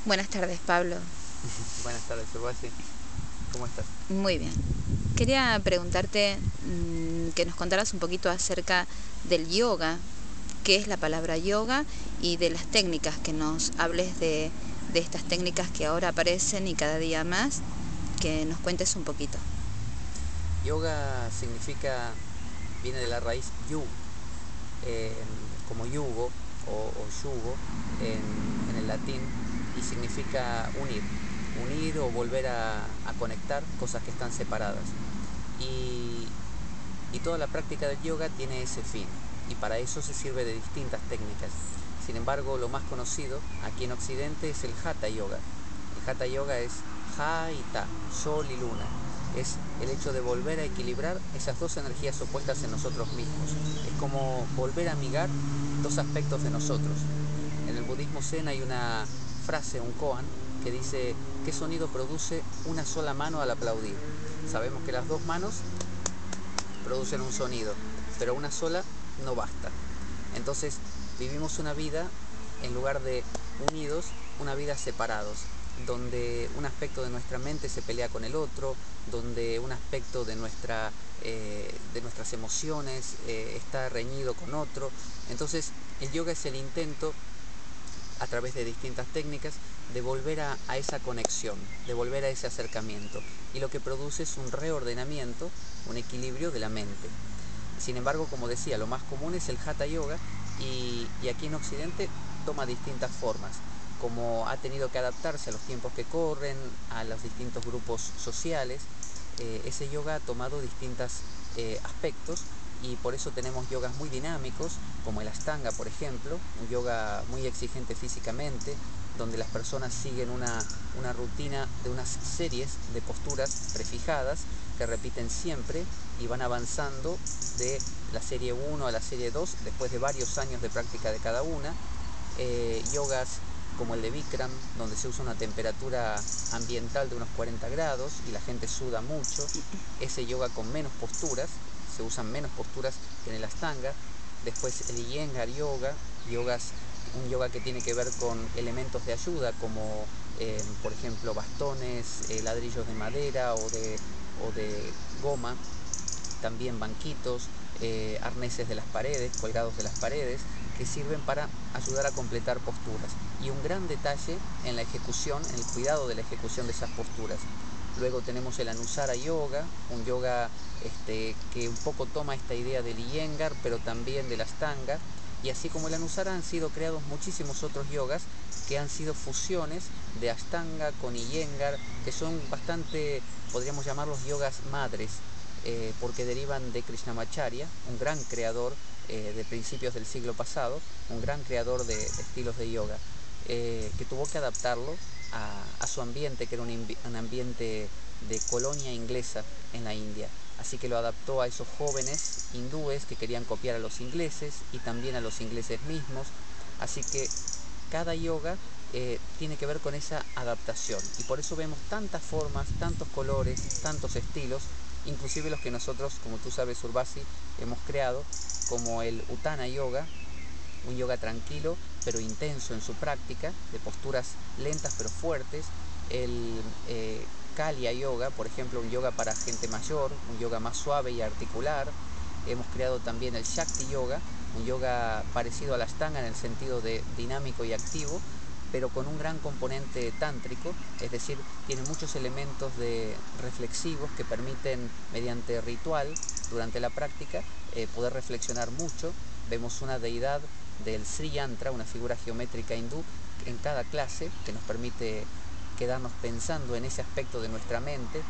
Buenas tardes, Pablo. Buenas tardes, Urbasi. ¿Cómo estás? Muy bien. Quería preguntarte que nos contaras un poquito acerca del yoga, qué es la palabra yoga y de las técnicas, que nos hables de estas técnicas que ahora aparecen y cada día más, que nos cuentes un poquito. Yoga viene de la raíz yu, como yugo o yugo en el latín, y significa unir o volver a conectar cosas que están separadas. Y, y toda la práctica del yoga tiene ese fin, y para eso se sirve de distintas técnicas. Sin embargo, lo más conocido aquí en Occidente es el Hatha Yoga. El Hatha Yoga es Ha y Ta, sol y luna. Es el hecho de volver a equilibrar esas dos energías opuestas en nosotros mismos. Es como volver a amigar dos aspectos de nosotros. En el budismo zen hay una frase, un koan, que dice: ¿qué sonido produce una sola mano al aplaudir? Sabemos que las dos manos producen un sonido, pero una sola no basta. Entonces vivimos una vida, en lugar de unidos, una vida separados, donde un aspecto de nuestra mente se pelea con el otro, donde un aspecto de nuestras emociones está reñido con otro. Entonces el yoga es el intento, a través de distintas técnicas, de volver a esa conexión, de volver a ese acercamiento. Y lo que produce es un reordenamiento, un equilibrio de la mente. Sin embargo, como decía, lo más común es el Hatha Yoga, y aquí en Occidente toma distintas formas. Como ha tenido que adaptarse a los tiempos que corren, a los distintos grupos sociales, ese yoga ha tomado distintos aspectos, y por eso tenemos yogas muy dinámicos, como el Ashtanga, por ejemplo, un yoga muy exigente físicamente, donde las personas siguen una rutina de unas series de posturas prefijadas que repiten siempre y van avanzando de la serie 1 a la serie 2 después de varios años de práctica de cada una. Yogas como el de Bikram, donde se usa una temperatura ambiental de unos 40 grados y la gente suda mucho. Ese yoga con menos posturas, se usan menos posturas que en el Ashtanga. Después el Iyengar Yoga, un yoga que tiene que ver con elementos de ayuda, como por ejemplo bastones, ladrillos de madera o de goma, también banquitos, arneses de las paredes, colgados de las paredes, que sirven para ayudar a completar posturas. Y un gran detalle en la ejecución, en el cuidado de la ejecución de esas posturas. Luego tenemos el Anusara Yoga, un yoga que un poco toma esta idea del Iyengar, pero también del Ashtanga. Y así como el Anusara, han sido creados muchísimos otros yogas que han sido fusiones de Ashtanga con Iyengar, que son bastante, podríamos llamarlos yogas madres, porque derivan de Krishnamacharya, un gran creador de principios del siglo pasado, un gran creador de estilos de yoga, que tuvo que adaptarlo a su ambiente, que era un ambiente de colonia inglesa en la India. Así que lo adaptó a esos jóvenes hindúes que querían copiar a los ingleses y también a los ingleses mismos. Así que cada yoga tiene que ver con esa adaptación, y por eso vemos tantas formas, tantos colores, tantos estilos, inclusive los que nosotros, como tú sabes, Urbasi, hemos creado, como el Uttana Yoga, un yoga tranquilo pero intenso en su práctica, de posturas lentas pero fuertes. El Kalya Yoga, por ejemplo, un yoga para gente mayor, un yoga más suave y articular. Hemos creado también el Shakti Yoga, un yoga parecido al Ashtanga en el sentido de dinámico y activo, pero con un gran componente tántrico, es decir, tiene muchos elementos reflexivos que permiten, mediante ritual, durante la práctica, poder reflexionar mucho. Vemos una deidad del Sri Yantra, una figura geométrica hindú, en cada clase, que nos permite quedarnos pensando en ese aspecto de nuestra mente.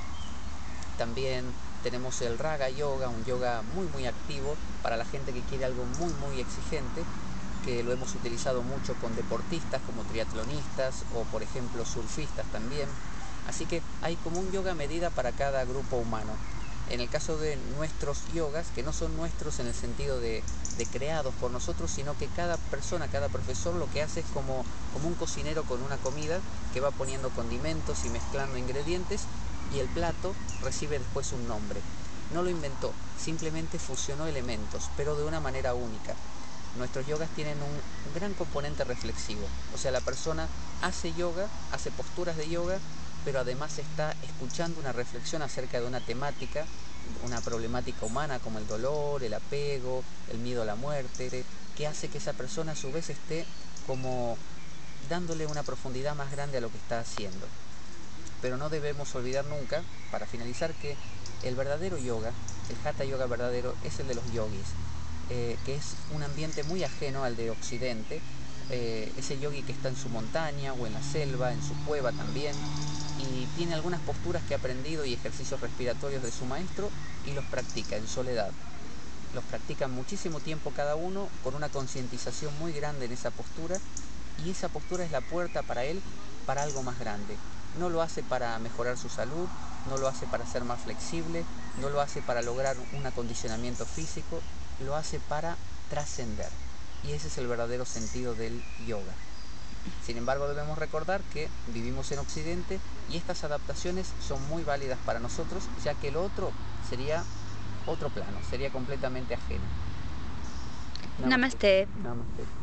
También tenemos el Raga Yoga, un yoga muy muy activo para la gente que quiere algo muy muy exigente, que lo hemos utilizado mucho con deportistas como triatlonistas o por ejemplo surfistas también. Así que hay como un yoga a medida para cada grupo humano. En el caso de nuestros yogas, que no son nuestros en el sentido de creados por nosotros, sino que cada persona, cada profesor lo que hace es como un cocinero con una comida, que va poniendo condimentos y mezclando ingredientes, y el plato recibe después un nombre. No lo inventó, simplemente fusionó elementos, pero de una manera única. Nuestros yogas tienen un gran componente reflexivo, o sea, la persona hace yoga, hace posturas de yoga, pero además está escuchando una reflexión acerca de una temática, una problemática humana como el dolor, el apego, el miedo a la muerte, que hace que esa persona a su vez esté como dándole una profundidad más grande a lo que está haciendo. Pero no debemos olvidar nunca, para finalizar, que el verdadero yoga, el hatha yoga verdadero, es el de los yogis, que es un ambiente muy ajeno al de Occidente, ese yogi que está en su montaña o en la selva, en su cueva también, y tiene algunas posturas que ha aprendido y ejercicios respiratorios de su maestro y los practica en soledad. Los practican muchísimo tiempo cada uno, con una concientización muy grande en esa postura, y esa postura es la puerta para él para algo más grande. No lo hace para mejorar su salud, no lo hace para ser más flexible, no lo hace para lograr un acondicionamiento físico, lo hace para trascender. Y ese es el verdadero sentido del yoga. Sin embargo, debemos recordar que vivimos en Occidente y estas adaptaciones son muy válidas para nosotros, ya que el otro sería otro plano, sería completamente ajeno. Namaste. Namaste. Namaste.